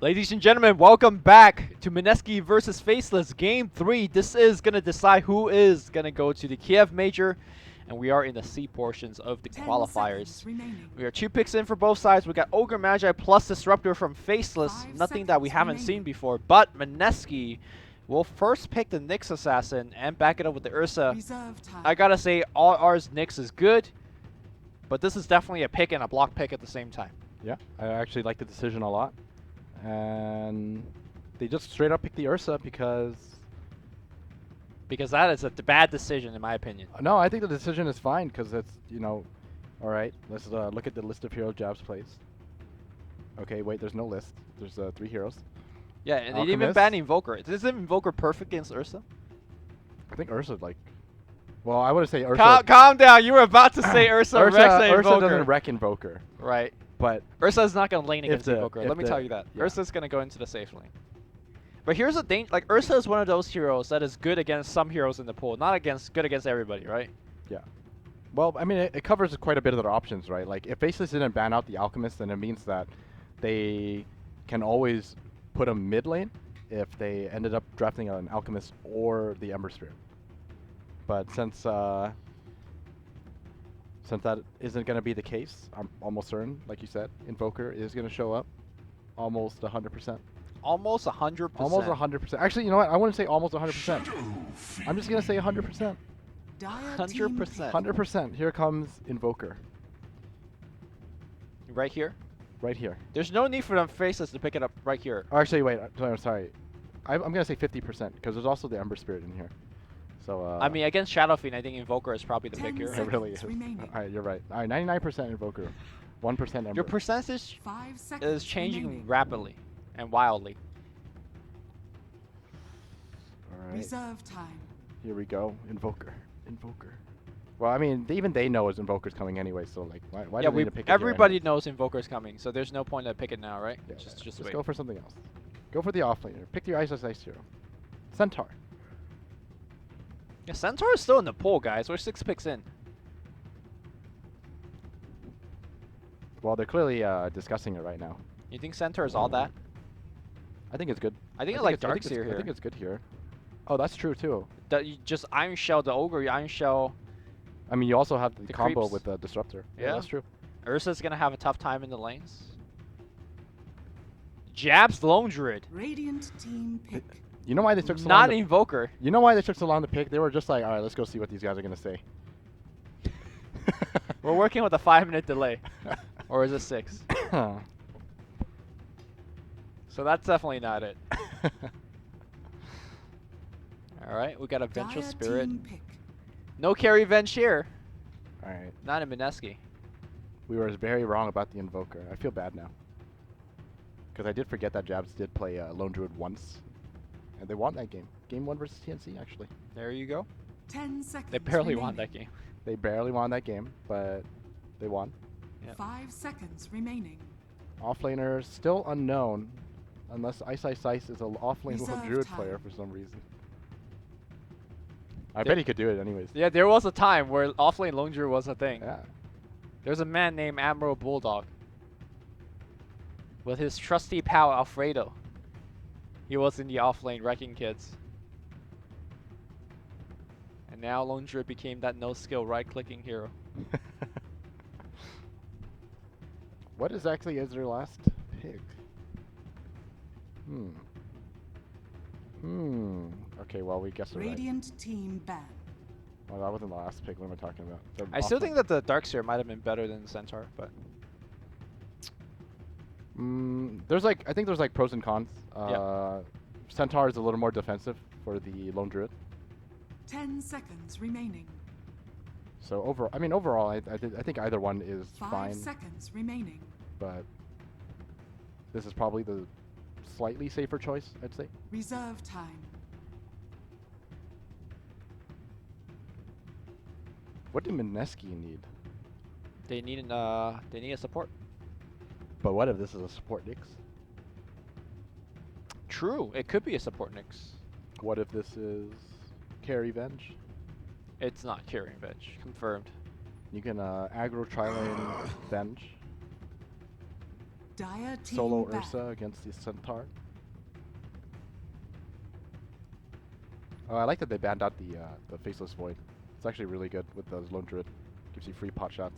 Ladies and gentlemen, welcome back to Mineski versus Faceless Game 3. This is going to decide who is going to go to the Kiev Major, and we are in the C portions of the qualifiers. We are 2 picks in for both sides. We got Ogre Magi plus Disruptor from Faceless, nothing that we haven't seen before, but Mineski will first pick the Nyx Assassin and back it up with the Ursa. I gotta say, all ours Nyx is good, but this is definitely a pick and a block pick at the same time. Yeah, I actually like the decision a lot. And they just straight up picked the Ursa because that is a bad decision in my opinion. No, I think the decision is fine because it's, you know, all right, let's look at the list of hero Jabs plays. Okay, wait, there's no list. There's 3 heroes. Yeah, and they didn't even ban Invoker. Is Invoker perfect against Ursa? I think Ursa, like, well, I would say Ursa. Calm down. You were about to say Ursa wrecks Invoker. Ursa doesn't wreck Invoker. Right. But Ursa's not going to lane against Invoker. Let me tell you that. Yeah. Ursa's going to go into the safe lane. But here's the thing. Like, Ursa is one of those heroes that is good against some heroes in the pool. Not good against everybody, right? Yeah. Well, I mean, it covers quite a bit of their options, right? Like, if Faceless didn't ban out the Alchemist, then it means that they can always put a mid lane if they ended up drafting an Alchemist or the Ember Spirit. But since that isn't going to be the case, I'm almost certain, like you said, Invoker is going to show up almost 100%. Almost 100%? Almost 100%. Actually, you know what? I wouldn't say almost 100%. I'm just going to say 100%. 100%. 100%. Here comes Invoker. Right here? Right here. There's no need for them Faceless to pick it up right here. Oh, actually, wait. I'm sorry. I'm going to say 50% because there's also the Ember Spirit in here. So, I mean, against Shadow Fiend, I think Invoker is probably the pick here. It really is. All right, you're right. All right, 99% Invoker, 1% Ember. Your percentage is changing rapidly and wildly. All right. Reserve time. Here we go. Invoker. Well, I mean, even they know his Invoker's coming anyway, so like, why do we need to pick it? Everybody knows Invoker's coming, so there's no point to pick it now, right? Yeah, just wait. wait. Go for something else. Go for the offlaner. Pick your Ice hero. Centaur. Yeah, Centaur is still in the pool, guys. We're 6 picks in. Well, they're clearly discussing it right now. You think Centaur is all that? I think it's good. I think I like Darkseer here. I think it's good here. Oh, that's true too. You just Iron Shell the Ogre, Iron Shell. I mean, you also have the combo creeps. with the Disruptor. Yeah, that's true. Ursa's gonna have a tough time in the lanes. Jabs Lone Druid. Radiant team pick. You know why they took so long? Not Invoker. You know why they took so long to pick? They were just like, all right, let's go see what these guys are gonna say. We're working with a 5-minute delay, or is it 6? So that's definitely not it. All right, we got a Vengeful Spirit. No carry Venge here. All right. Not in Mineski. We were very wrong about the Invoker. I feel bad now. Because I did forget that Jabs did play Lone Druid once. And they won that game. Game 1 versus TNC, actually. There you go. 10 seconds. They barely won that game. They barely won that game, but they won. Yep. 5 seconds remaining. Offlaner still unknown, unless Ice is an offlane Reserve Druid time. player for some reason. I bet he could do it anyways. Yeah, there was a time where offlane Lone Druid was a thing. Yeah. There's a man named Admiral Bulldog. With his trusty pal Alfredo. He was in the offlane wrecking kids. And now Lone Druid became that no-skill right-clicking hero. What exactly is their last pick? Okay, well, we guessed it right. Radiant team ban. Well, that wasn't the last pick. What am I talking about? I still think that the Darkseer might have been better than the Centaur, but... I think there's like pros and cons. Centaur is a little more defensive for the Lone Druid. 10 seconds remaining. So overall, I think either one is 5 fine. seconds remaining. But this is probably the slightly safer choice, I'd say. Reserve time. What do Mineski need? They need a support. But what if this is a support Nyx? True, it could be a support Nyx. What if this is carry Venge? It's not carrying Venge. Confirmed. You can aggro tri-lane Venge. Dire team solo ban. Ursa against the Centaur. Oh, I like that they banned out the Faceless Void. It's actually really good with those Lone Druid. Gives you free pot shots.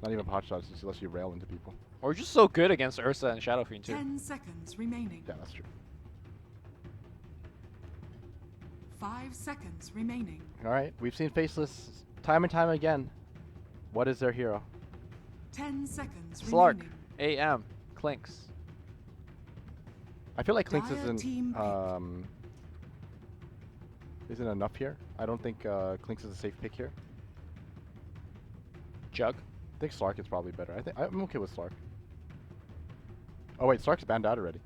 Not even pot shots, just lets you rail into people. Or just so good against Ursa and Shadow Fiend too. 10 seconds remaining. Yeah, that's true. 5 seconds remaining. Alright, we've seen Faceless time and time again. What is their hero? 10 seconds Slark, remaining. AM, Clinks. I feel like Clinks Dire team isn't enough here. I don't think Clinks is a safe pick here. Jug. I think Slark is probably better. I'm okay with Slark. Oh wait, Slark's banned out already.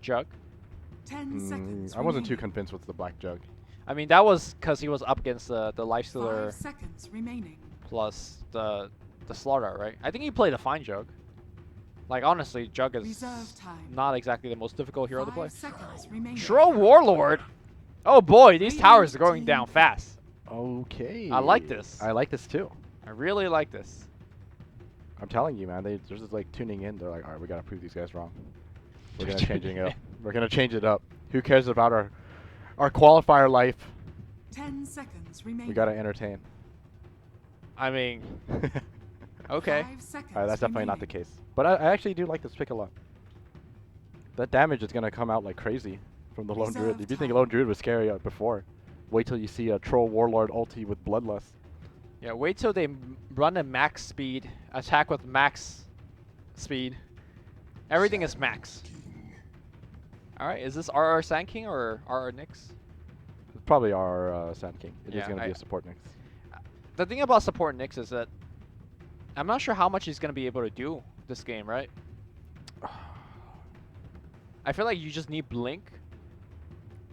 Jug. 10 seconds I wasn't too remaining. convinced with the Black Jug. I mean, that was because he was up against the Lifestealer 5 seconds remaining. plus the Slaughter, right? I think he played a fine Jug. Like, honestly, Jug is Reserve time. not exactly the most difficult hero to 5 play. seconds remaining. Troll Warlord! Oh boy, these towers are going down fast. Okay. I like this. I like this too. I really like this. I'm telling you, man. They're just like tuning in. They're like, all right, we gotta prove these guys wrong. We're gonna changing it up. We're gonna change it up. Who cares about our qualifier life? 10 seconds remaining. We gotta entertain. I mean, okay. 5 seconds That's definitely not the remaining. case. But I actually do like this pick a lot. That damage is gonna come out like crazy from the Lone Druid. Reserve If you think time. Lone Druid was scary before, wait till you see a Troll Warlord ulti with Bloodlust. Yeah, wait till they run a max speed, attack with max speed. Everything is max. Alright, is this RR Sand King or RR Nyx? It's probably our Sand King. It is Yeah, gonna be a support mix. The thing about support Nyx is that I'm not sure how much he's going to be able to do this game, right? I feel like you just need Blink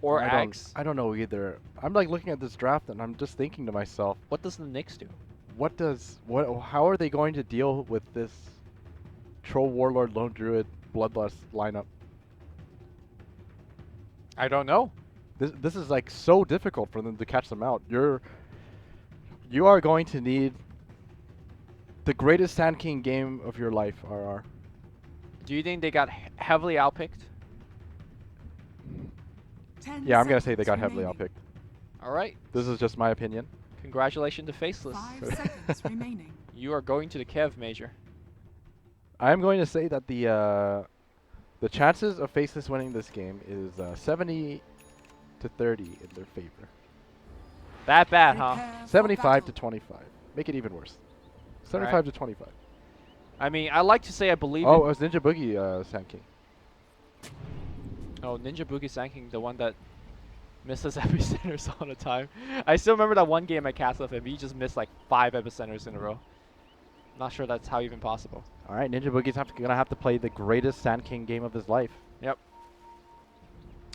or Axe. I don't know either. I'm like looking at this draft and I'm just thinking to myself, What does the Nyx do? how are they going to deal with this Troll Warlord Lone Druid Bloodlust lineup? I don't know. This is like so difficult for them to catch them out. You are going to need the greatest Sand King game of your life, RR. Do you think they got heavily outpicked? 10 Yeah, I'm gonna say they seconds got heavily remaining. outpicked. Alright, This is just my opinion. congratulations to Faceless. 5 seconds remaining. You are going to the Kiev major. I'm going to say that the chances of Faceless winning this game is 70 to 30 in their favor. That bad, huh? Prepare for 75 to battle. 25. Make it even worse. 75 to 25. I mean, I like to say I believe Oh, it in... was Ninja Boogie Sand King. Oh, Ninja Boogie Sand King, the one that misses epicenters all the time. I still remember that one game I cast with him. He just missed like 5 epicenters in a row. Not sure that's how even possible. All right, Ninja Boogie's gonna have to play the greatest Sand King game of his life. Yep.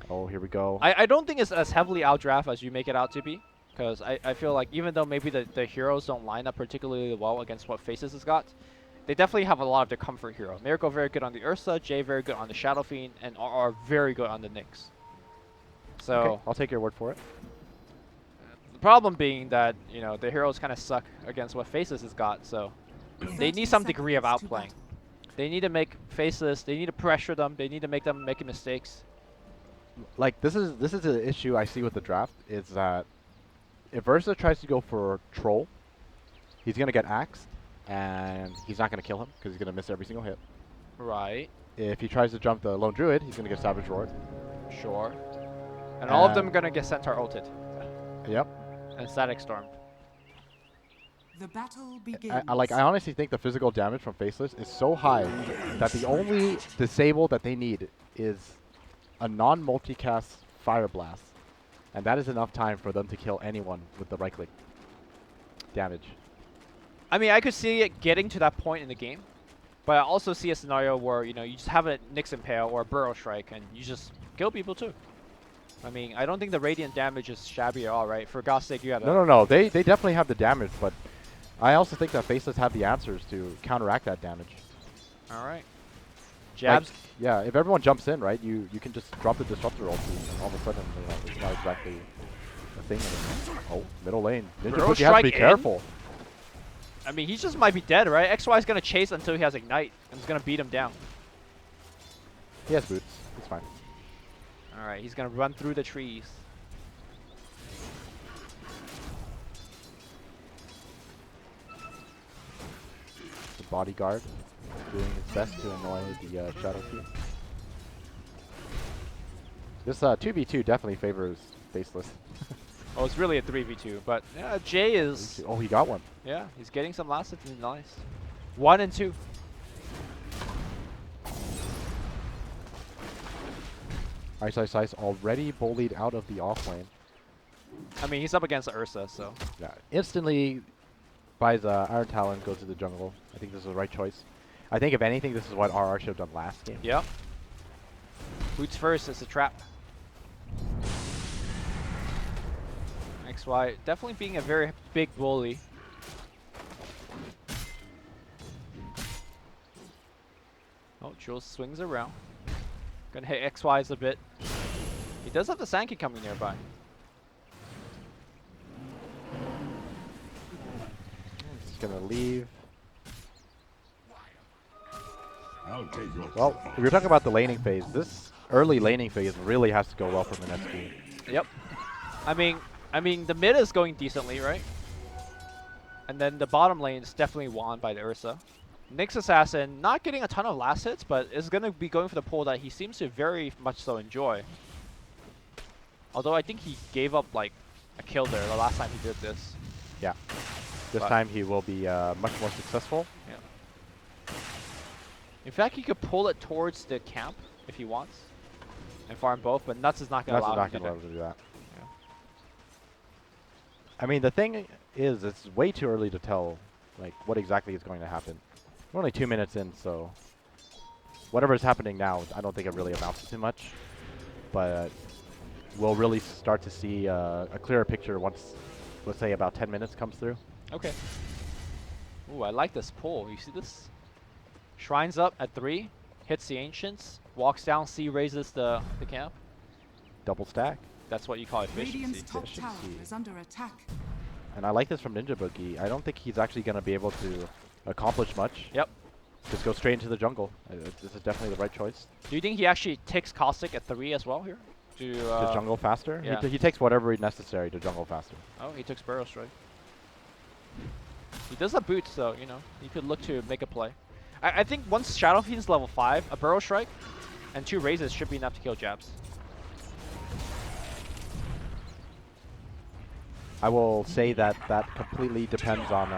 Oh, here we go. I don't think it's as heavily outdraft as you make it out to be. Because I feel like even though maybe the heroes don't line up particularly well against what Faces has got, they definitely have a lot of their comfort hero. Miracle very good on the Ursa, Jay very good on the Shadow Fiend, and RR very good on the Nyx. So Okay, I'll take your word for it. the problem being that, you know, the heroes kind of suck against what Faces has got, so they 30 need some degree of seconds to outplaying. battle. They need to make Faceless, they need to pressure them, they need to make them making mistakes. Like this is the issue I see with the draft is that if Ursa tries to go for Troll, he's gonna get axed, and he's not gonna kill him because he's gonna miss every single hit. Right, If he tries to jump the Lone Druid, he's gonna get Savage Roared. sure. And all of them are gonna get Centaur ulted Yep. and Static Storm. The battle begins. I honestly think the physical damage from Faceless is so high that the only disable that they need is a non-multicast Fire Blast, and that is enough time for them to kill anyone with the right click damage. I mean, I could see it getting to that point in the game, but I also see a scenario where, you know, you just have a Nyx Impale or a Burrow Strike and you just kill people too. I mean, I don't think the radiant damage is shabby at all, right? For God's sake, you gotta... No. They definitely have the damage, but I also think that Faceless have the answers to counteract that damage. Alright. Jabs. Like, yeah, if everyone jumps in, right, you can just drop the Disruptor ulti, and all of a sudden, you know, it's not exactly a thing anymore. Oh, middle lane. Ninja Burrow Boogie has to be Strike in? careful. I mean, he just might be dead, right? XY is gonna chase until he has Ignite, and it's gonna beat him down. He has boots. It's fine. All right, he's gonna run through the trees. The bodyguard doing its best to annoy the Shadow Q. This 2v2 definitely favors Faceless. Oh, it's really a 3v2, but yeah, Jay is. Oh, he got one. Yeah, he's getting some last hits. Nice. 1 and 2. Ice already bullied out of the off lane. I mean, he's up against Ursa, so. Yeah, instantly buys Iron Talon, goes to the jungle. I think this is the right choice. I think if anything, this is what RR should have done last game. Yep. Boots first, it's a trap. XY definitely being a very big bully. Oh, Jules swings around. Gonna hit XY's a bit. He does have the Sankey coming nearby. He's gonna leave. I'll take your Well, if you're talking about the laning phase, this early laning phase really has to go well for Mineski. Yep. I mean, the mid is going decently, right? And then the bottom lane is definitely won by the Ursa. Nyx Assassin, not getting a ton of last hits, but is going to be going for the pull that he seems to very much so enjoy. Although I think he gave up like a kill there the last time he did this. Yeah. This time he will be much more successful. Yeah. In fact, he could pull it towards the camp if he wants and farm both, but Nuts is not going to allow him to do that. Yeah. I mean, the thing is, it's way too early to tell like what exactly is going to happen. We're only 2 minutes in, so whatever is happening now, I don't think it really amounts to too much. But we'll really start to see a clearer picture once, let's say, about 10 minutes comes through. Okay. Ooh, I like this pull. You see this? Shrines up at 3, hits the Ancients, walks down, C raises the camp. Double stack. That's what you call efficiency. Radiant's top Efficiency. tower is under attack. And I like this from Ninja Boogie. I don't think he's actually going to be able to accomplish much. Yep. Just go straight into the jungle. This is definitely the right choice. Do you think he actually takes Caustic at 3 as well here? To jungle faster? yeah. He takes whatever is necessary to jungle faster. Oh, he took Sparrow Strike. He does have boots, so, you know, he could look to make a play. I think once Shadow Fiend's level 5, a Burrow Strike and 2 raises should be enough to kill Jabs. I will say that completely depends on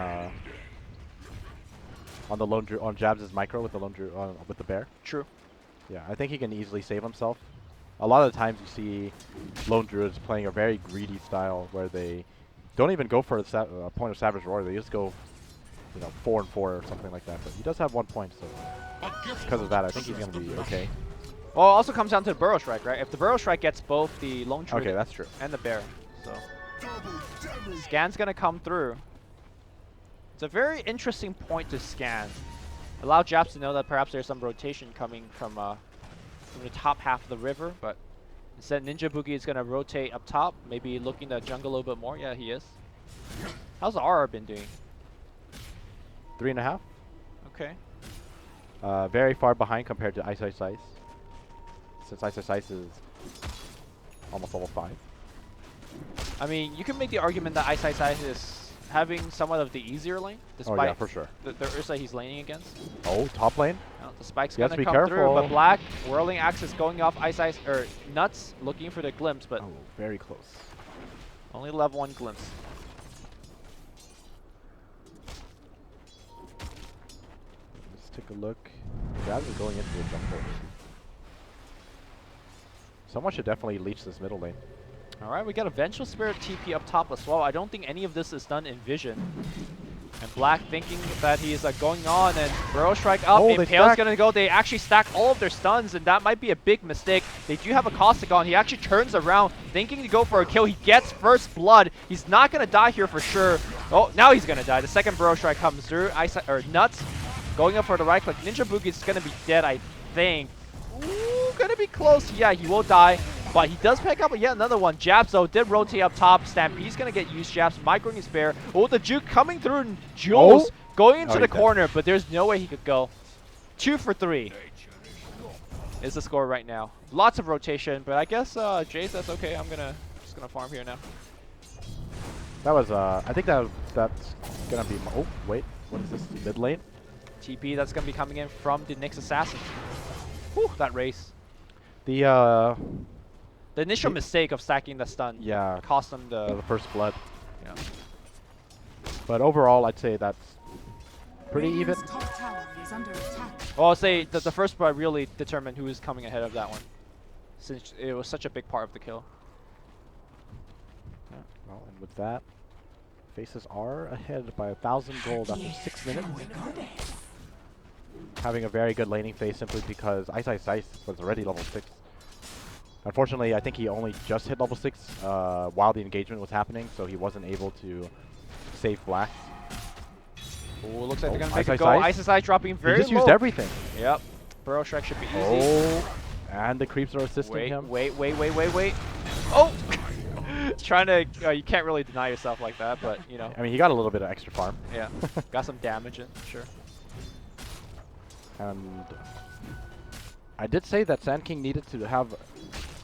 the lone on Jabs' micro with the with the bear. True. Yeah, I think he can easily save himself. A lot of the times you see lone druids playing a very greedy style where they don't even go for a point of Savage Roar. They just go, 4 and 4 or something like that. But he does have 1 point, so because of that, I think he's going to be okay. Well, it also comes down to the Burrow Strike, right? If the Burrow Strike gets both the Lone Druid Okay, that's true. and the Bear, so Scan's going to come through. It's a very interesting point to scan. Allow Japs to know that perhaps there's some rotation coming from the top half of the river, but instead Ninja Boogie is going to rotate up top, maybe looking to jungle a little bit more. Yeah, he is. How's the RR been doing? 3.5. Okay. Very far behind compared to Ice. Since Ice is almost level 5. I mean, you can make the argument that Ice is having somewhat of the easier lane, despite Oh yeah, for sure. the Ursa he's laning against. Oh, top lane? The spike's You have gonna to be come through, careful. but Black whirling axis going off or Nuts looking for the glimpse, but Oh, very close. only level 1 glimpse. Let's take a look. Jabs is going into the jungle. Someone should definitely leech this middle lane. Alright, we got a Vengeful Spirit TP up top as well. I don't think any of this is done in vision. And Black thinking that he is going on, and Burrow Strike up, Oh, they Impale's stack. gonna go. They actually stack all of their stuns, and that might be a big mistake. They do have a Caustic on. He actually turns around, thinking to go for a kill. He gets first blood. He's not gonna die here for sure. Oh, now he's gonna die. The second Burrow Strike comes through. Nuts going up for the right click. Ninja Boogie is gonna be dead, I think. Ooh, gonna be close. Yeah, he will die. But he does pick up yet another one. Jabs, though, did rotate up top. Stampede's going to get used. Jabs microing his bear. Oh, the juke coming through. And Jules going into the he's dead. corner, but there's no way he could go. 2 for 3. is the score right now. Lots of rotation, but I guess Jay says, okay, I'm just gonna farm here now. That was I think that's gonna be. Oh wait, what is this? Mid lane. TP that's gonna be coming in from the Nyx assassin. Whew, that race. The initial mistake of stacking the stun. Yeah. Cost them the. the first blood. Yeah. But overall, I'd say that's pretty even. Radiant's top tower is under attack. Well, I'll say that the first blood really determined who is coming ahead of that one, since it was such a big part of the kill. Yeah, well, and with that, Faces are ahead by 1,000 gold after 6 minutes. Having a very good laning phase simply because Ice was already level 6. Unfortunately, I think he only just hit level 6 while the engagement was happening, so he wasn't able to save Black. Oh, looks like they're gonna Ice make a Ice go. Ice dropping very He just low. used everything. Yep. Burrow Strike should be easy. Oh, and the creeps are assisting him. Wait. Oh! Trying to, you can't really deny yourself like that, but you know. I mean, he got a little bit of extra farm. Yeah. Got some damage in, sure. And I did say that Sand King needed to have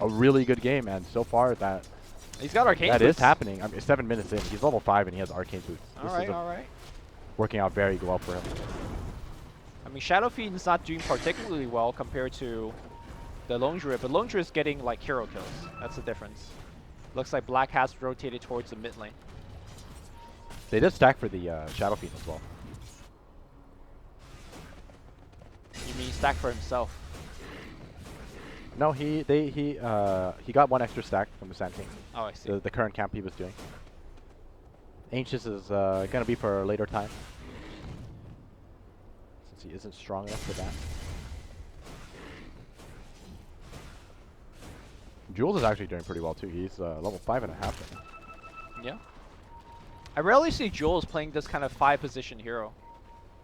a really good game, and so far that He's got arcane that boots. is happening. I mean, 7 minutes in, he's level 5 and he has arcane boots. All right. Working out very well for him. I mean, Shadow Fiend's not doing particularly well compared to the Lone Druid, but Lone Druid is getting like hero kills. That's the difference. Looks like Black has rotated towards the mid lane. They did stack for the Shadow Fiend as well. You mean stack for himself? No, he got 1 extra stack from the Sand King. Oh, I see. The current camp he was doing. Ancients is gonna be for a later time, since he isn't strong enough for that. Jules is actually doing pretty well too. He's level 5.5 right now. Yeah. I rarely see Jules playing this kind of 5-position hero.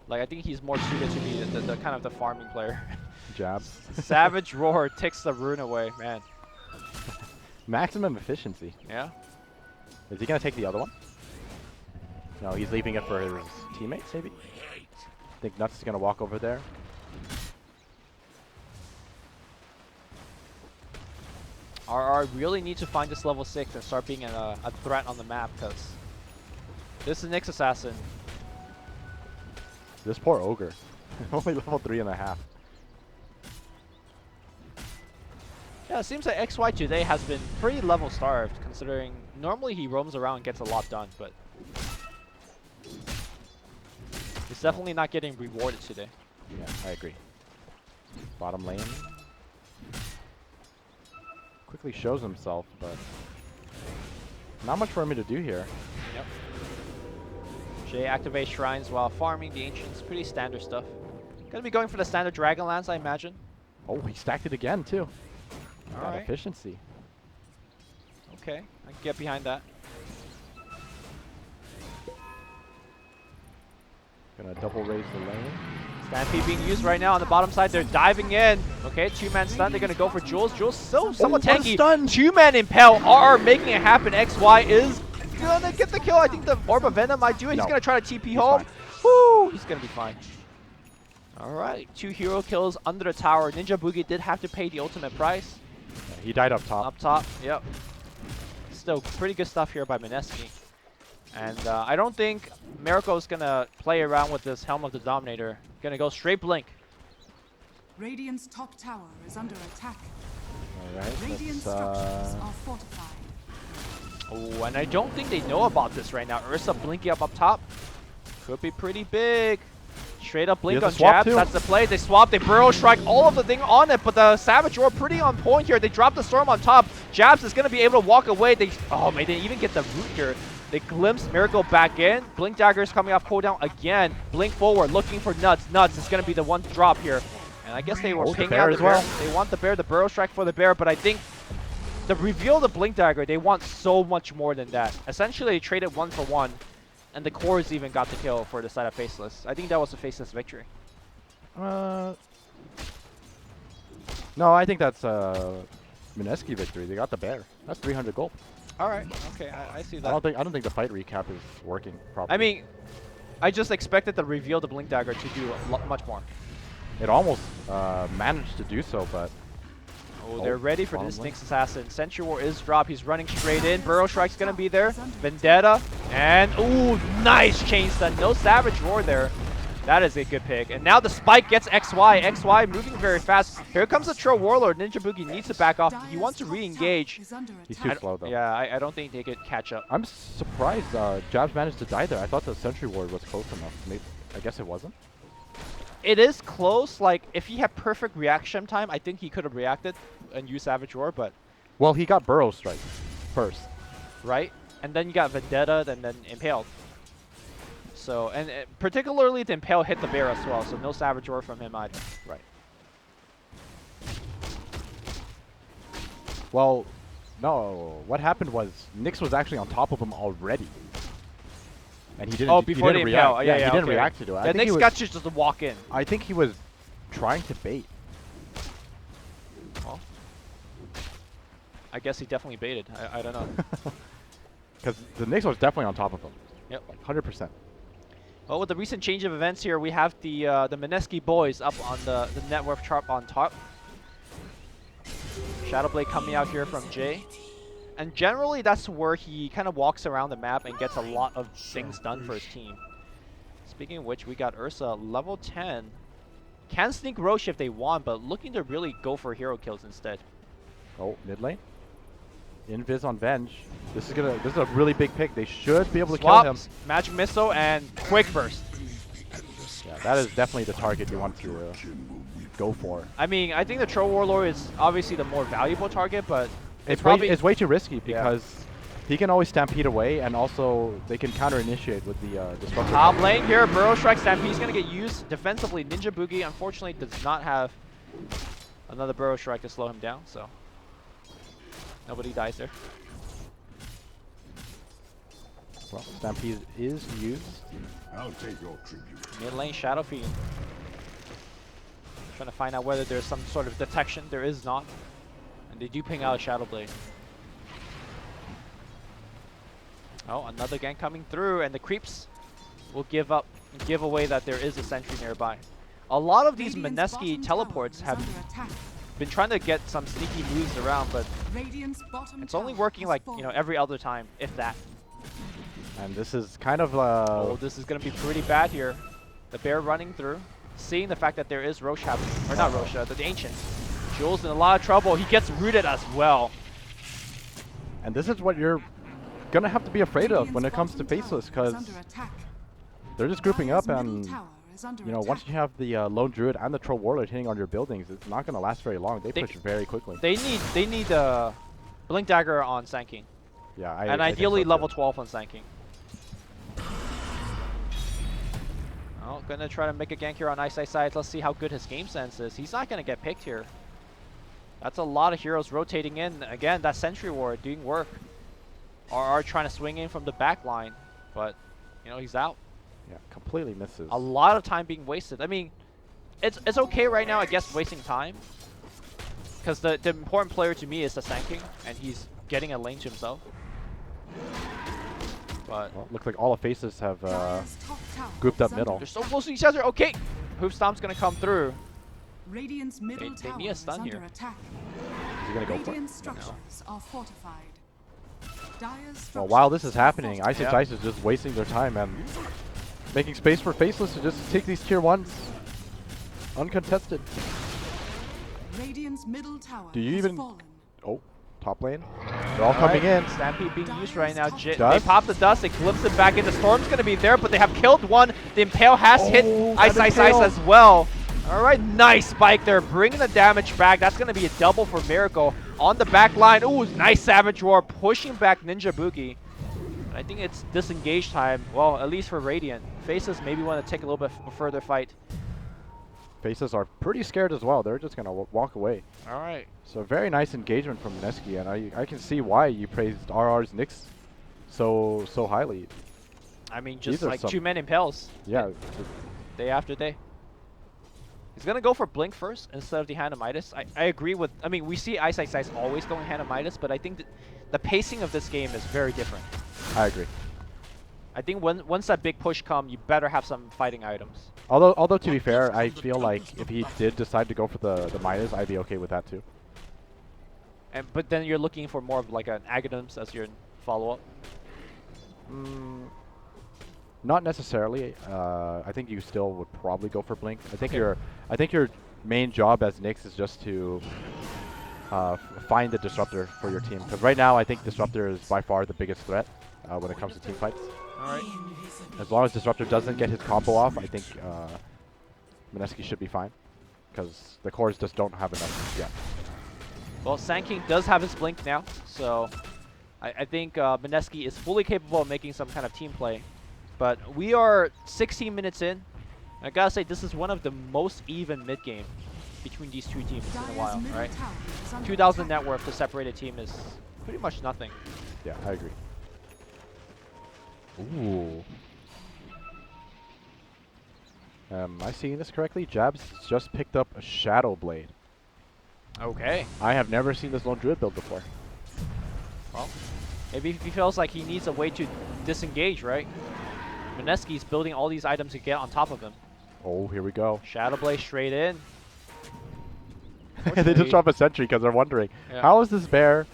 Like, I think he's more suited to be the kind of the farming player. Jabs. Savage Roar takes the rune away, man. Maximum efficiency. Yeah. Is he gonna take the other one? No, he's leaving it for his teammates, maybe? I think Nuts is gonna walk over there. RR really need to find this level 6 and start being a threat on the map, because this is Nyx Assassin. This poor ogre. Only level 3.5. Yeah, it seems like XY today has been pretty level starved, considering normally he roams around and gets a lot done, but he's definitely not getting rewarded today. Yeah, I agree. Bottom lane. Quickly shows himself, but not much for him to do here. Yep. Jay activates shrines while farming the ancients. Pretty standard stuff. Gonna be going for the standard Dragonlance, I imagine. Oh, he stacked it again too. That Alright. efficiency. Okay, I can get behind that. Gonna double raise the lane. Stampede being used right now on the bottom side. They're diving in. Okay, 2-man stun. They're gonna go for Jules. Jules so somewhat what a tanky. stun! 2-man impel. RR making it happen. XY is gonna get the kill. I think the Orb of Venom might do it. He's No. gonna try to TP He's home. fine. Woo! He's gonna be fine. Alright, 2 hero kills under the tower. Ninja Boogie did have to pay the ultimate price. Yeah, he died up top. Up top, yep. Still pretty good stuff here by Mineski. And I don't think Miracle's gonna play around with this Helm of the Dominator. Gonna go straight blink. Radiant's top tower is under attack. Alright, Radiant let's structures are fortified. Oh, and I don't think they know about this right now. Ursa blinking up top. Could be pretty big. Straight up blink has on a swap jabs. too. That's the play. They swap. They burrow strike all of the thing on it, but the Savage Roar pretty on point here. They drop the Storm on top. Jabs is going to be able to walk away. Oh, man, they didn't even get the root here. They glimpse Miracle back in. Blink Dagger's coming off cooldown again. Blink forward, looking for Nuts. Nuts is going to be the one drop here. And I guess they were Oh, the pinging bear out as the bear. well. They want the bear, the burrow strike for the bear, but I think the reveal of the Blink Dagger, they want so much more than that. Essentially, they traded 1 for 1, and the cores even got the kill for the side of Faceless. I think that was a Faceless victory. No, I think that's Mineski victory. They got the bear. That's 300 gold. All right, okay, I see I that. don't think the fight recap is working properly. I mean, I just expected the reveal of the Blink Dagger to do much more. it almost managed to do so, but Oh, they're ready for this bottom lane. Nyx Assassin. Sentry War is dropped. He's running straight in. Burrow Strike's going to be there. Vendetta. And, ooh, nice chain stun. No Savage Roar there. That is a good pick. And now the spike gets XY. XY moving very fast. Here comes the Troll Warlord. Ninja Boogie needs to back off. He wants to re-engage. He's too slow, though. Yeah, I don't think they could catch up. I'm surprised Jabs managed to die there. I thought the Sentry Ward was close enough. Maybe, I guess it wasn't. It is close. Like, if he had perfect reaction time, I think he could have reacted and used Savage Roar, but... Well, he got Burrow Strike first. Right? And then you got Vendetta, and then Impaled. So, and particularly the Impale hit the bear as well, so no Savage Roar from him either. Right. Well, no. What happened was Nyx was actually on top of him already. And he didn't. Oh, before he didn't the react. Impale. Yeah, he didn't okay. react to it. The Nyx got you just to walk in. I think he was trying to bait. Well, I guess he definitely baited. I don't know. Because the Nyx was definitely on top of him. Yep. Like 100%. Well, with the recent change of events here, we have the Mineski boys up on the net worth chart on top. Shadowblade coming out here from Jay. And generally, that's where he kind of walks around the map and gets a lot of things done for his team. Speaking of which, we got Ursa, level 10. Can sneak Roche if they want, but looking to really go for hero kills instead. Oh, mid lane. Invis on Venge. This is a really big pick. They should be able to kill him. Swaps, Magic Missile, and Quick Burst. Yeah, that is definitely the target you want to go for. I mean, I think the Troll Warlord is obviously the more valuable target, but It's probably way too risky because he can always stampede away, and also they can counter initiate with the disruptor. top lane here. Burrow Strike Stampede's going to get used defensively. Ninja Boogie, unfortunately, does not have another Burrow Strike to slow him down, so nobody dies there. Well, Stampede is used. I'll take your tribute. Mid lane Shadow Fiend. Trying to find out whether there's some sort of detection. There is not. And they do ping out a Shadow Blade. Oh, another gank coming through, and the creeps will give away that there is a sentry nearby. A lot of these Mineski teleports have been trying to get some sneaky moves around, but it's only working like, you know, every other time, if that. And this is kind of Oh, this is going to be pretty bad here. The bear running through, seeing the fact that there is Roche happening, or not Roche, the Ancient. Jules in a lot of trouble. He gets rooted as well. and this is what you're gonna have to be afraid of when it comes to Faceless, because they're just grouping up, and you know, once you have the Lone Druid and the Troll Warlord hitting on your buildings, it's not gonna last very long. They push very quickly. They need Blink Dagger on Sanking. Yeah, and I ideally think so level too. 12 on Sanking. Oh, gonna try to make a gank here on Ice Ice Sides. Let's see how good his game sense is. He's not gonna get picked here. That's a lot of heroes rotating in. Again, that Sentry Ward doing work. RR trying to swing in from the back line, but you know, he's out. Yeah, completely misses. A lot of time being wasted. I mean, it's okay right now, I guess, wasting time, because the important player to me is the Sanking, and he's getting a lane to himself. But Well, looks like all the Faces have grouped up middle. they're so close to each other. Okay, Hoof Stomp's gonna come through. Radiant's middle They tower need a is stun under here. attack. Is he gonna go for it? Radiant structures are fortified. Dire's Well, while this is structures are happening, Ice Yeah. and Ice is just wasting their time and making space for Faceless to just take these tier 1s uncontested. Radiant's middle tower Do you has even- fallen. Oh, top lane. They're all coming in. Stampede being used right now. They Dust. pop the dust, they glimpse it back in. The Storm's gonna be there, but they have killed one. The Impale has hit Ice that Ice Ice Impale. as well. All right, nice spike there, bringing the damage back. That's gonna be a double for Miracle on the back line. Ooh, nice Savage Roar, pushing back Ninja Boogie. I think it's disengage time. Well, at least for Radiant. Faces maybe want to take a little bit further fight. Faces are pretty scared as well. They're just going to walk away. All right. So very nice engagement from Mineski, and I can see why you praised RR's Nyx so highly. I mean, These just are like some- 2 men Impales Yeah, day after day. He's going to go for Blink first instead of the Hand of Midas. I agree with, I mean, we see Ice Ice Ice always going Hand of Midas, but I think the pacing of this game is very different. I agree. I think once that big push comes, you better have some fighting items. Although to be fair, I feel like if he did decide to go for the Midas, I'd be okay with that too. But then you're looking for more of like an Aghanims as your follow-up. Not necessarily. I think you still would probably go for Blink. I think Okay. your main job as Nyx is just to find the disruptor for your team. Because right now, I think disruptor is by far the biggest threat when it comes to team fights. All right. As long as disruptor doesn't get his combo off, I think Mineski should be fine. Because the cores just don't have enough yet. Well, Sand King does have his blink now, so I think Mineski is fully capable of making some kind of team play. But we are 16 minutes in. I gotta say, this is one of the most even mid-game between these two teams in a while, right? 2,000 net worth to separate a team is pretty much nothing. Yeah, I agree. Ooh. Am I seeing this correctly? Jabs just picked up a Shadow Blade. Okay. I have never seen this Lone Druid build before. Well, maybe he feels like he needs a way to disengage, right? Mineski's building all these items to get on top of him. Oh, here we go. Shadow Blade straight in. They just drop a sentry because they're wondering, Yeah. how is this bear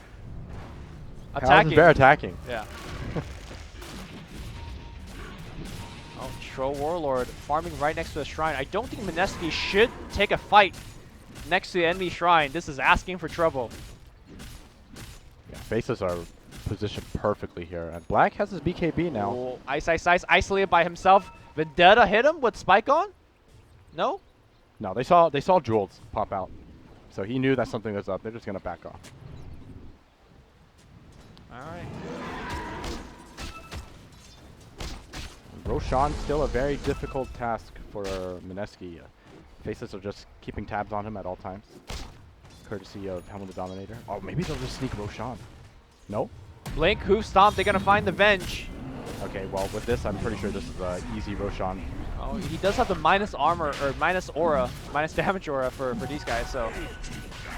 Attacking. How is this bear attacking? Yeah. Oh, Troll Warlord farming right next to the shrine. I don't think Mineski should take a fight next to the enemy shrine. This is asking for trouble. Yeah, Faceless are positioned perfectly here, and Black has his BKB now. Oh, Ice isolated by himself. Vendetta hit him with Spike on? No? No, they saw jewels pop out, so he knew that something was up. They're just gonna back off. All right. Roshan still a very difficult task for Mineski. Faceless are just keeping tabs on him at all times, courtesy of Helm the Dominator. Oh, maybe they'll just sneak Roshan. No? Blink, Hoof Stomp, they're gonna find the Venge. Okay, well with this, I'm pretty sure this is easy Roshan. Oh, he does have the minus armor, or minus aura, minus damage aura for these guys, so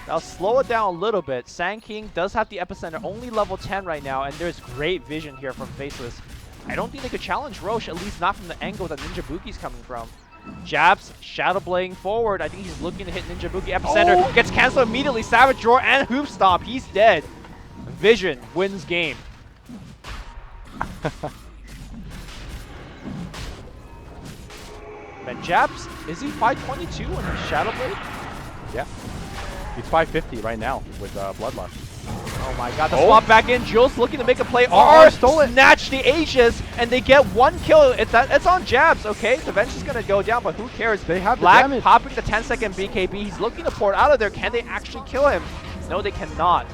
that'll slow it down a little bit. Sand King does have the epicenter, only level 10 right now, and there's great vision here from Faceless. I don't think they could challenge Roche, at least not from the angle that Ninja Buki's coming from. Jabs, Shadow Blading forward. I think he's looking to hit Ninja Buki. Epicenter gets canceled immediately. Savage Roar and Hoof Stomp. He's dead. Vision wins game. Man, Jabs, is he 522 on his Shadow Blade? Yeah. He's 550 right now with Bloodlust. Oh my god, the swap back in. Jules looking to make a play. RR RR stole it. Snatch the Aegis, and they get one kill. It's on Jabs, okay? The Venge is going to go down, but who cares? They have Black the damage. popping the 10-second BKB. He's looking to pour it out of there. Can they actually kill him? No, they cannot.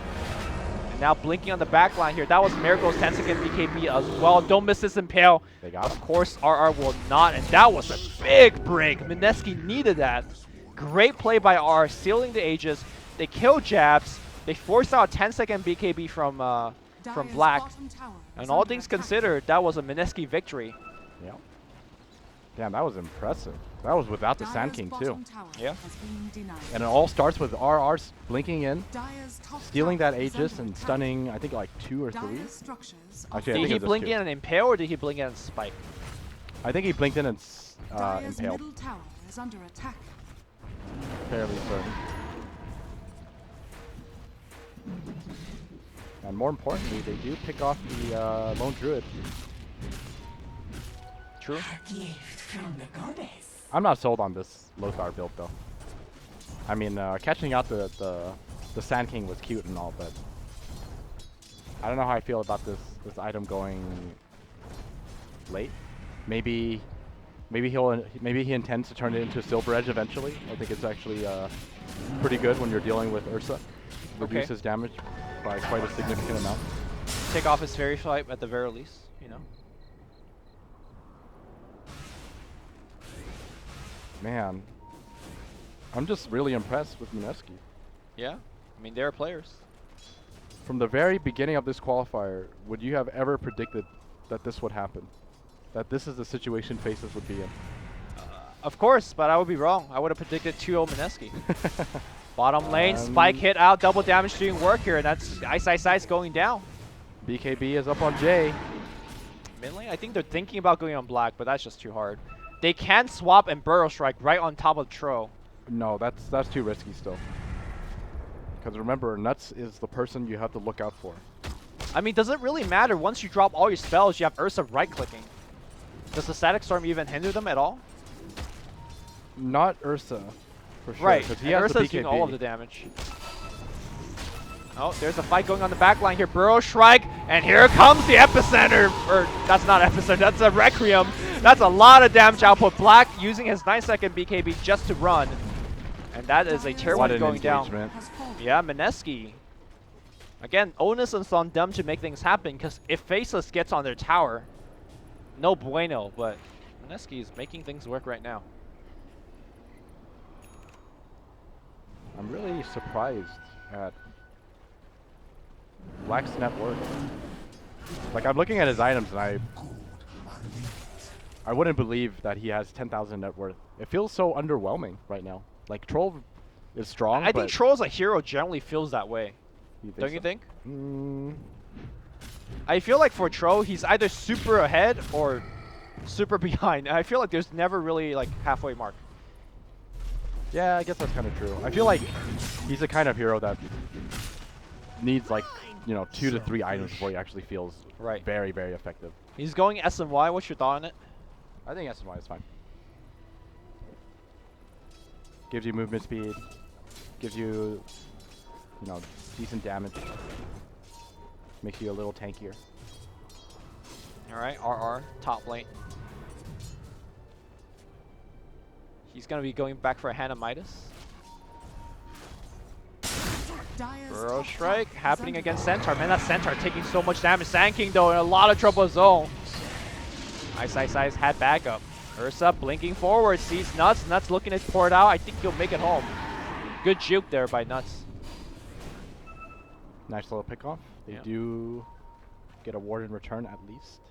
And now blinking on the back line here. That was Miracle's 10-second BKB as well. Don't miss this Impale. They got him. Of course, RR will not, and that was a big break. Mineski needed that. Great play by RR, sealing the Aegis. They kill Jabs. They forced out a 10-second BKB from Black. And all things considered, that was a Mineski victory. Yeah. Damn, that was impressive. That was without the Sand King too. Yeah. And it all starts with RR blinking in, stealing that Aegis and stunning, I think like 2 or 3. Actually, I Did think he it was just blink 2. in and Impale, or did he blink in and Spike? I think he blinked in and Dire's impaled. middle tower is under attack. Fairly certain. And more importantly, they do pick off the Lone Druid. True. I'm not sold on this Lothar build though. I mean, catching out the Sand King was cute and all, but I don't know how I feel about this item going late. Maybe he intends to turn it into a Silver Edge eventually. I think it's actually pretty good when you're dealing with Ursa. Reduces damage by quite a significant amount. Take off his Fairy Flight at the very least, you know. Man, I'm just really impressed with Mineski. Yeah. I mean, they're players. From the very beginning of this qualifier, would you have ever predicted that this would happen? That this is the situation Faceless would be in? Of course, but I would be wrong. I would have predicted 2-0 Mineski. Bottom lane, Spike hit out, double damage doing work here, and that's Ice going down. BKB is up on Jay. Mid lane, I think they're thinking about going on Black, but that's just too hard. They can swap and Burrow Strike right on top of Tro. No, that's too risky still. Because remember, Nuts is the person you have to look out for. I mean, does it really matter? Once you drop all your spells, you have Ursa right-clicking. Does the Static Storm even hinder them at all? Not Ursa, for sure. Right, Because and he has Ursa's the doing all of BKB. the damage. Oh, there's a fight going on the back line here. Burrow Shrike, and here comes the Epicenter. Or, that's not Epicenter, that's a Requiem. That's a lot of damage output. Black using his 9-second BKB just to run. And that is a tier 1 going down. Has fallen. Yeah, Mineski. Again, onus is on them to make things happen, because if Faceless gets on their tower, no bueno, but Mineski is making things work right now. I'm really surprised at Black's net worth. Like, I'm looking at his items and I wouldn't believe that he has 10,000 net worth. It feels so underwhelming right now. Like, Troll is strong, I but think Troll as a hero generally feels that way. Don't so? you think? Mm, I feel like for Troll, he's either super ahead or super behind. I feel like there's never really like halfway mark. yeah, I guess that's kind of true. I feel like he's the kind of hero that needs like, you know, 2 to 3 items before he actually feels Right. very, very effective. He's going SNY. What's your thought on it? I think SNY is fine. Gives you movement speed, gives you, you know, decent damage, makes you a little tankier. All right, RR, top lane. He's going to be going back for a Hannah Midas. Dire's Burrow top Strike tower is happening under against Centaur. Man, that Centaur taking so much damage. Sand King, though, in a lot of trouble zone. Ice had backup. Ursa blinking forward, sees Nuts. Nuts looking to pour it out. I think he'll make it home. Good juke there by Nuts. Nice little pick off. They Yeah. do get a ward in return at least.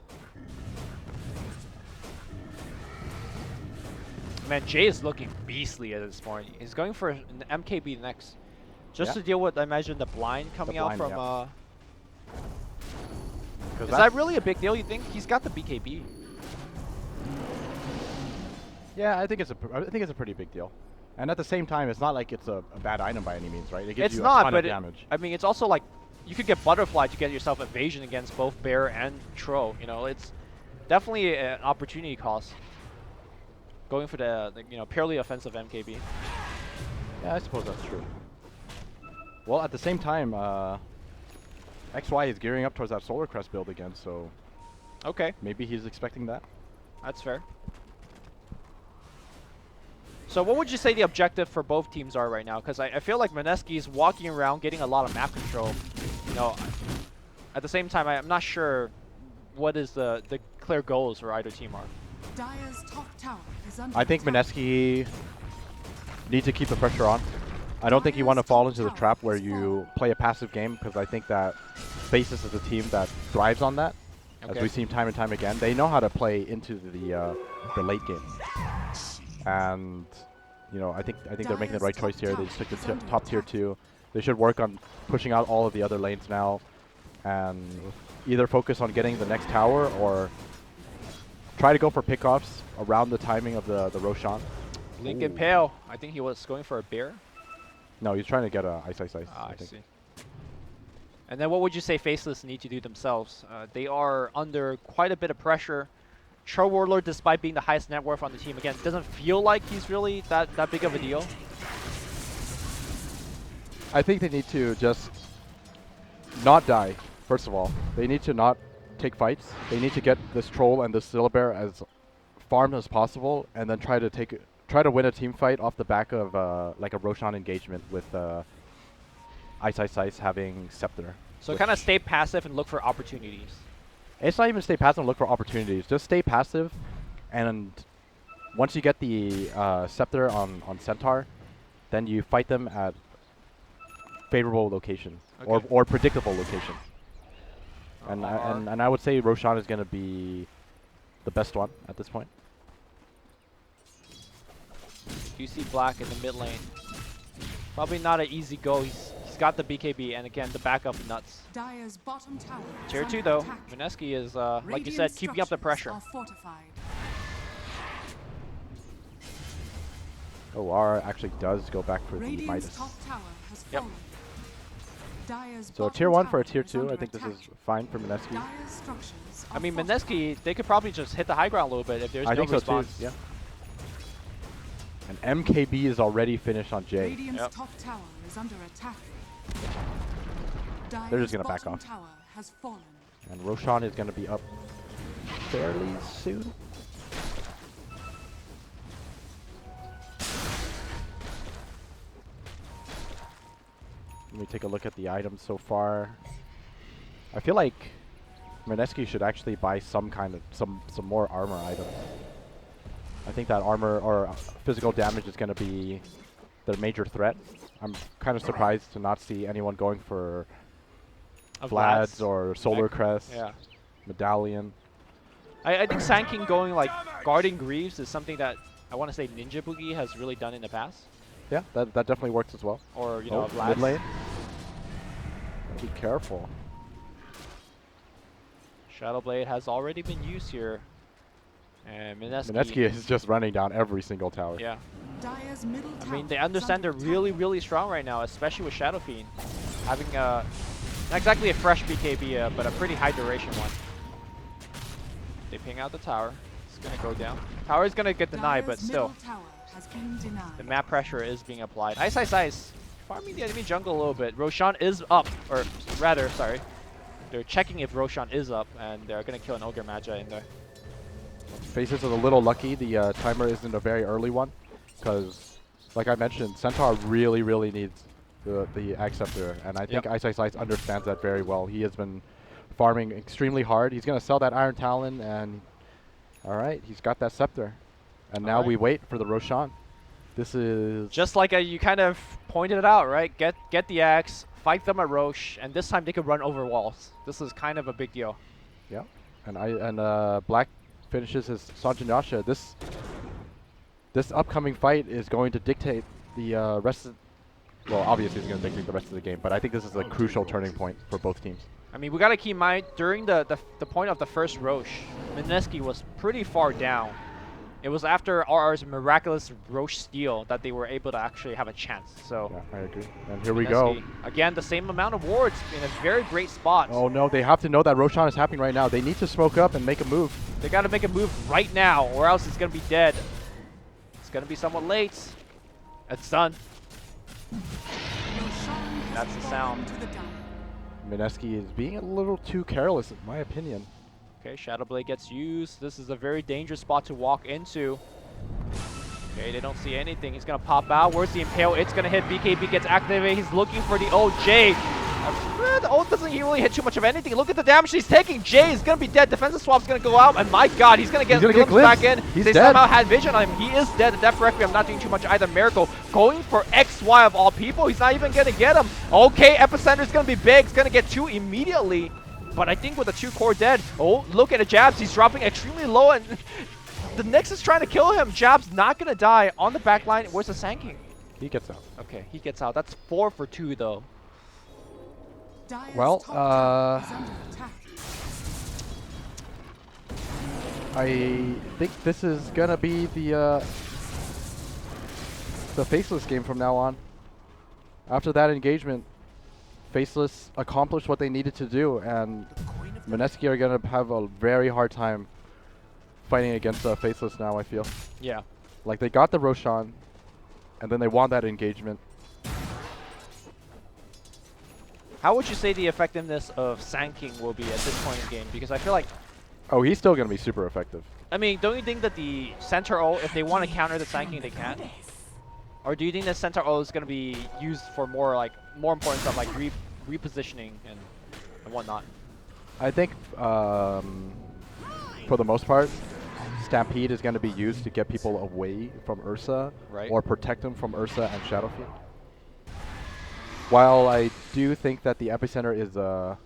Man, Jay is looking beastly at this point. He's going for an MKB next. Just Yeah. to deal with, I imagine, the blind coming out blind, from... yeah. Is 'Cause that really a big deal, you think? He's got the BKB. yeah, I think it's a pretty big deal. And at the same time, it's not like it's a bad item by any means, right? It gives It's you a not, ton but of damage. I mean, it's also like you could get Butterfly to get yourself evasion against both Bear and Tro. You know, it's definitely an opportunity cost. Going for the you know, purely offensive MKB. Yeah, I suppose that's true. Well, at the same time, XY is gearing up towards that Solar Crest build again, so Okay, maybe he's expecting that. that's fair. So what would you say the objective for both teams are right now? Because I feel like Mineski is walking around getting a lot of map control. You know, at the same time, I'm not sure what is the clear goals for either team are. Dire's top tower is under I think attack. Mineski needs to keep the pressure on. I don't think you want to fall into the trap where you play a passive game, because I think that Faceless is a team that thrives on that. As Okay. we've seen time and time again, they know how to play into the late game. And you know, I think they're making the right choice here. They just took the top tier 2. They should work on pushing out all of the other lanes now, and either focus on getting the next tower or try to go for pickoffs around the timing of the Roshan. Lincoln Ooh. Pale, I think he was going for a Bear. No, he's trying to get a ice. Ah, I think. see. And then what would you say Faceless need to do themselves? They are under quite a bit of pressure. Tro Warlord, despite being the highest net worth on the team, again, doesn't feel like he's really that big of a deal. I think they need to just not die, first of all. They need to not take fights. They need to get this Troll and this Syllabear as farmed as possible, and then try to win a team fight off the back of like a Roshan engagement with Ice having Scepter. So kind of stay passive and look for opportunities. It's not even stay passive and look for opportunities. Just stay passive, and once you get the Scepter on Centaur, then you fight them at favorable locations Okay. or predictable locations. And I would say Roshan is going to be the best one at this point. You see Black in the mid lane. Probably not an easy go. He's got the BKB, and again, the backup Nuts. Dire's bottom tower is Tier under 2 though, attack. Mineski is, like you Radiant said, keeping up the structures pressure. are fortified. Oh, R actually does go back for the Radiant's Midas. top tower has Yep. fallen. Dire's So bottom tier 1 for a tower tier is 2, under I think this attack. is fine for Mineski. Dire's structures I are mean, fortified. Mineski, they could probably just hit the high ground a little bit if there's I no think so too, response. yeah. And MKB is already finished on Jay. Radiant's Yep. top tower is under attack. They're just Dire's gonna back bottom off. tower has fallen. And Roshan is going to be up fairly soon. Let me take a look at the items so far. I feel like Mineski should actually buy some kind of some more armor items. I think that armor or physical damage is going to be their major threat. I'm kind of surprised to not see anyone going for Vlad's or Solar Crest, Yeah. Medallion. I think Sand King going like guarding Greaves is something that I want to say Ninja Boogie has really done in the past. Yeah, that definitely works as well. Or, you know, mid Vlad's. lane. Be careful. Shadow Blade has already been used here. And Mineski. Mineski is just running down every single tower. Yeah. Dire's middle I tower mean, they is understand they're under really, attack. really strong right now, especially with Shadow Fiend. Having not exactly a fresh BKB, but a pretty high duration one. They ping out the tower. It's going to go down. Tower is going to get denied, but Dire's still. middle tower has been denied. The map pressure is being applied. Ice. Farming the enemy jungle a little bit. Roshan is up. Or rather, sorry. They're checking if Roshan is up, and they're going to kill an Ogre Magi in there. Faces is a little lucky. The timer isn't a very early one. Because, like I mentioned, Centaur really, really needs the Acceptor. And I think Yep. Ice understands that very well. He has been farming extremely hard. He's going to sell that Iron Talon. And, alright, he's got that Scepter. And now Alright. we wait for the Roshan. This is... Just like you kind of pointed it out, right? Get the axe, fight them at Roche, and this time they could run over walls. This is kind of a big deal. Yeah, and Black finishes his Sanjanyasha. This upcoming fight is going to dictate the rest of. Well, obviously it's going to dictate the rest of the game, but I think this is a crucial turning point for both teams. I mean, we got to keep in mind, during the point of the first Roche, Mineski was pretty far down. It was after RR's miraculous Roche steal that they were able to actually have a chance. So Yeah, I agree. And here we go. Mineski, again, the same amount of wards in a very great spot. Oh no, they have to know that Roshan is happening right now. They need to smoke up and make a move. They got to make a move right now, or else it's going to be dead. It's going to be somewhat late. It's done. Roshan has That's the fallen sound. to the dire. Mineski is being a little too careless, in my opinion. Okay, Shadow Blade gets used. This is a very dangerous spot to walk into. Okay, they don't see anything. He's going to pop out. Where's the Impale? It's going to hit. BKB gets activated. He's looking for the ult. Jay. The ult doesn't really hit too much of anything. Look at the damage he's taking. Jay is going to be dead. Defensive swap's going to go out. And my god, he's going to get glimpsed back in. He's they dead. somehow had vision on him. He is dead. And Death Requiem not doing too much either. Miracle going for XY of all people. He's not even going to get him. Okay, Epicenter's going to be big. It's going to get 2 immediately. But I think with the 2 core dead, oh, look at the jabs. He's dropping extremely low, and the Nyx is trying to kill him. Jab's not going to die on the back line. Where's the Sand King? He gets out. Okay, he gets out. That's 4 for 2, though. Dire's Well, top tower is under attack. I think this is gonna be the Faceless game from now on. After that engagement, Faceless accomplished what they needed to do, and Mineski are gonna have a very hard time fighting against Faceless now, I feel. Yeah. Like, they got the Roshan, and then they won that engagement. How would you say the effectiveness of Sand King will be at this point in the game? Because I feel like, Oh, he's still gonna be super effective. I mean, don't you think that the Centaur ult, if they want to counter the Sand King, they can? Or do you think the Centaur ult is going to be used for more important stuff like repositioning and whatnot? I think, for the most part, Stampede is going to be used to get people away from Ursa, Right. or protect them from Ursa and Shadowfiend. While I do think that the Epicenter is a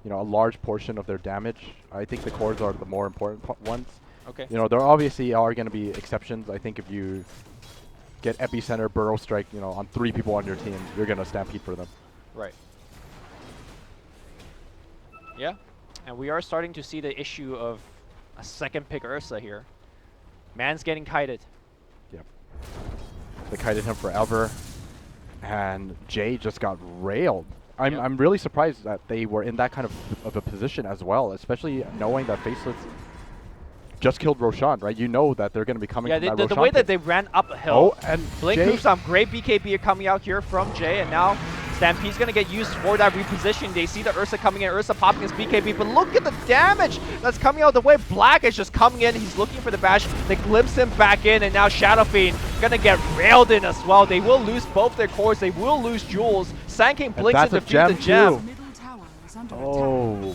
large portion of their damage, I think the cores are the more important ones. Okay. You know, there obviously are going to be exceptions. I think if you get Epicenter, Burrow Strike, on 3 people on your team, you're going to Stampede for them. Right. Yeah. And we are starting to see the issue of a second pick Ursa here. Man's getting kited. Yep. They kited him forever, and Jay just got railed. I'm really surprised that they were in that kind of a position as well, especially knowing that Faceless just killed Roshan, right? You know that they're going to be coming Yeah, from that the Roshan way that pit. they ran up a hill. Oh, and Blink Jay, moves on. Great BKB coming out here from Jay, and now Stampede's going to get used for that reposition. They see the Ursa coming in. Ursa popping his BKB, but look at the damage that's coming out the way. Black is just coming in. He's looking for the bash. They glimpse him back in, and now Shadow Fiend going to get railed in as well. They will lose both their cores. They will lose Jules. Sandking blinks and defeats the gem. Middle tower is under attack.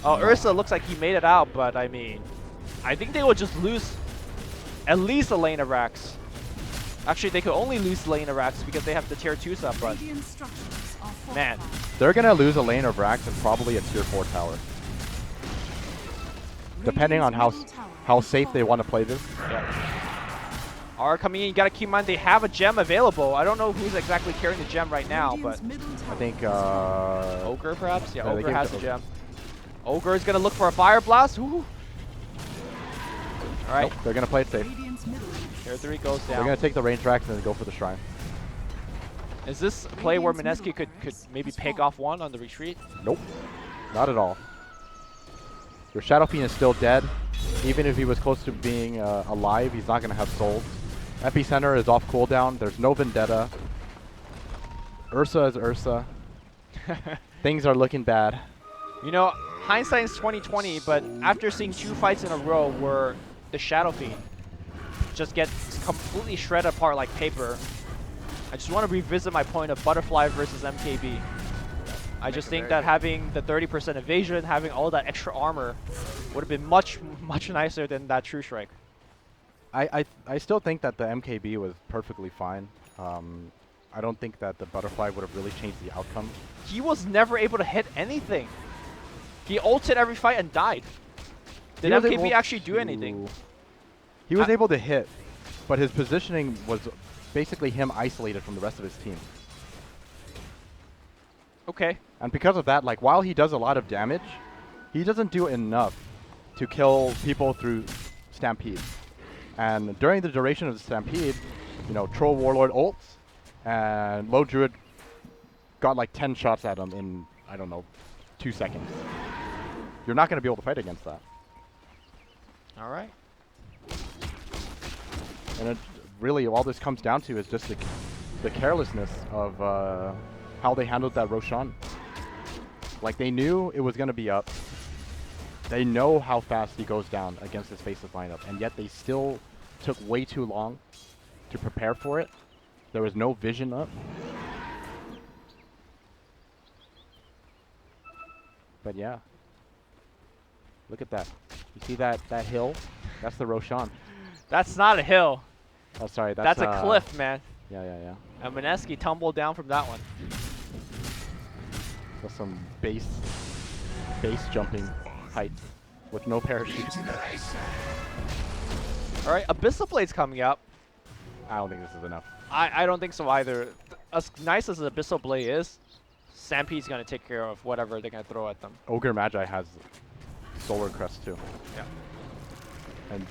oh, Ursa looks like he made it out, but I mean, I think they will just lose at least a lane of Rax. Actually, they could only lose lane of Rax because they have the tier 2s up, but Radiant structures are man. fortified. they're going to lose a lane of Rax and probably a tier 4 tower. Depending on Radiant's middle tower how is safe they want to play this. Are coming in, you gotta keep in mind they have a gem available. I don't know who's exactly carrying the gem right now, but Radiant's middle tower I think Ogre perhaps? Yeah, Yeah, they Ogre gave has it a to gem. Ogre is gonna look for a fire blast. Ooh. Alright, nope, they're going to play it safe. Radiant's middle tier 3 goes They're down. going to take the range Rax and then go for the shrine. Is this a play where Radiant's Mineski middle could barracks maybe has pick fallen. off one on the retreat? Nope, not at all. Your Shadow Fiend is still dead. Even if he was close to being alive, he's not going to have souls. Epicenter is off cooldown. There's no Vendetta. Ursa is Ursa. Things are looking bad. You know, hindsight's 2020, but after seeing 2 fights in a row where the Shadow Fiend just gets completely shredded apart like paper, I just want to revisit my point of Butterfly versus MKB. I just think that having the 30% evasion, having all that extra armor, would have been much nicer than that True Strike. I still think that the MKB was perfectly fine. I don't think that the Butterfly would have really changed the outcome. He was never able to hit anything. He ulted every fight and died. Did He was MKB able actually do to- anything? He was able to hit, but his positioning was basically him isolated from the rest of his team. Okay. And because of that, like, while he does a lot of damage, he doesn't do enough to kill people through Stampede. And during the duration of the Stampede, you know, Troll Warlord ults, and Low Druid got like 10 shots at him in, I don't know, 2 seconds. You're not going to be able to fight against that. All right. And it, really, all this comes down to is just the carelessness of how they handled that Roshan. Like, they knew it was going to be up. They know how fast he goes down against his Faceless lineup, and yet they still took way too long to prepare for it. There was no vision up. But yeah. Look at that. You see that hill? That's the Roshan. That's not a hill. Oh, sorry. That's a cliff, man. Yeah. And Mineski tumbled down from that one. That's some base jumping height with no parachute. All right, Abyssal Blade's coming up. I don't think this is enough. I don't think so either. As nice as Abyssal Blade is, Sampede's going to take care of whatever they're going to throw at them. Ogre Magi has Solar Crest too. Yeah. And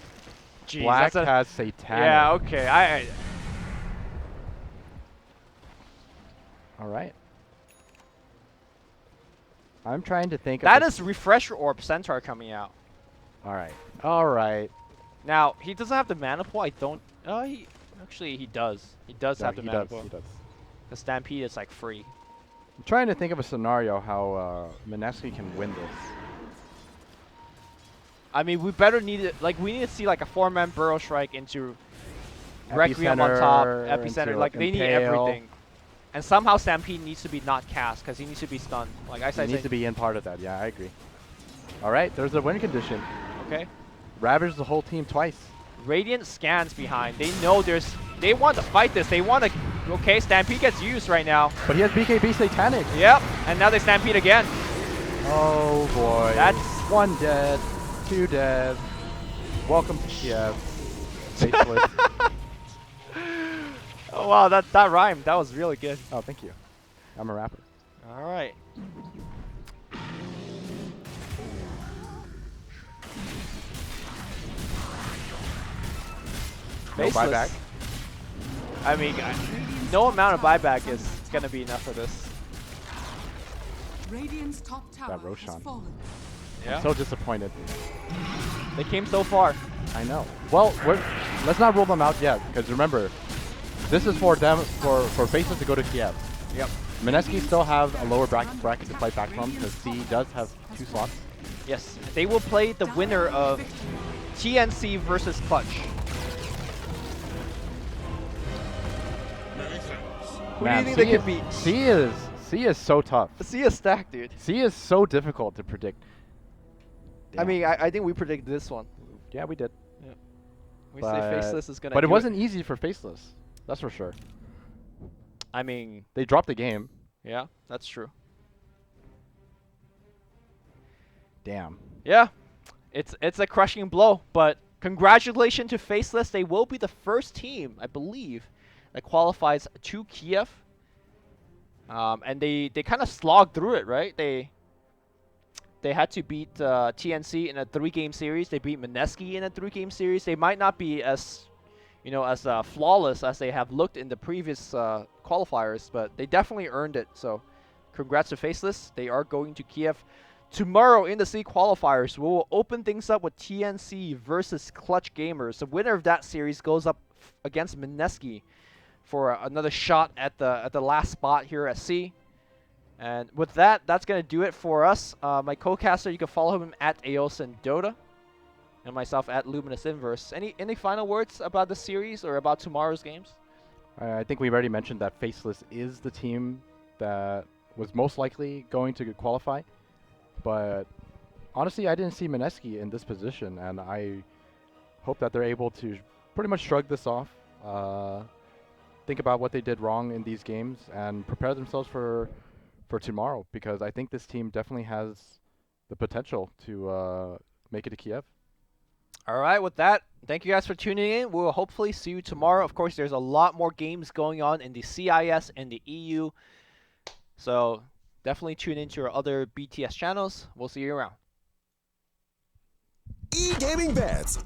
Jeez, Black that's a- has Satanic. Yeah, okay. Alright. I'm trying to think That of is Refresher Orb Centaur coming out. Alright. Now, he doesn't have the mana pool. I don't... actually, he does. He does have the mana pool. He does. The Stampede is like free. I'm trying to think of a scenario how Mineski can win this. I mean, we better need it. Like, we need to see like a 4-man Burrow Strike into Requiem on top, Epicenter. into Like, they need Impale. everything. And somehow Stampede needs to be not cast because he needs to be stunned. Like I He said, needs to be in part of that. Yeah, I agree. Alright, there's a win condition. okay. Ravage the whole team twice. Radiant scans behind. They know there's. They want to fight this. They want to. Okay, Stampede gets used right now. But he has BKB Satanic. Yep. And now they Stampede again. Oh boy. That's. 1 dead, 2 dead. Welcome to Kiev. Faceless. Oh wow, that rhymed. That was really good. Oh, thank you. I'm a rapper. All right. No Faceless. buyback. I mean, no amount of buyback is gonna be enough for this. Radiant's top tower has Roshan. fallen. Yeah. So disappointed. They came so far. I know. Well, let's not rule them out yet, because remember, this is for them, for Faceless to go to Kiev. Yep. Mineski still have a lower bracket to fight back from, because C does have 2 slots. Yes. They will play the winner of TNC versus Clutch. Who do you think they could beat? C is so tough. See a stack, dude. C is so difficult to predict. I mean, I think we predicted this one. Yeah, we did. We say Faceless is gonna. But it do wasn't easy for Faceless. That's for sure. I mean, They dropped the game. yeah, that's true. Damn. Yeah, it's a crushing blow. But congratulations to Faceless. They will be the first team, I believe, that qualifies to Kiev. And they kind of slogged through it, right? They had to beat TNC in a 3-game series. They beat Mineski in a 3-game series. They might not be as, as flawless as they have looked in the previous qualifiers, but they definitely earned it. So, congrats to Faceless. They are going to Kiev tomorrow in the C qualifiers. We will open things up with TNC versus Clutch Gamers. The winner of that series goes up against Mineski for another shot at the last spot here at C. And with that, that's going to do it for us. My co-caster, you can follow him at Aos and Dota, and myself at Luminous Inverse. Any final words about the series or about tomorrow's games? I think we already mentioned that Faceless is the team that was most likely going to qualify. But honestly, I didn't see Mineski in this position, and I hope that they're able to pretty much shrug this off, think about what they did wrong in these games, and prepare themselves for tomorrow, because I think this team definitely has the potential to make it to Kiev. All right, with that, thank you guys for tuning in. We'll hopefully see you tomorrow. Of course, there's a lot more games going on in the CIS and the EU. So definitely tune into our other BTS channels. We'll see you around. E-gaming bets.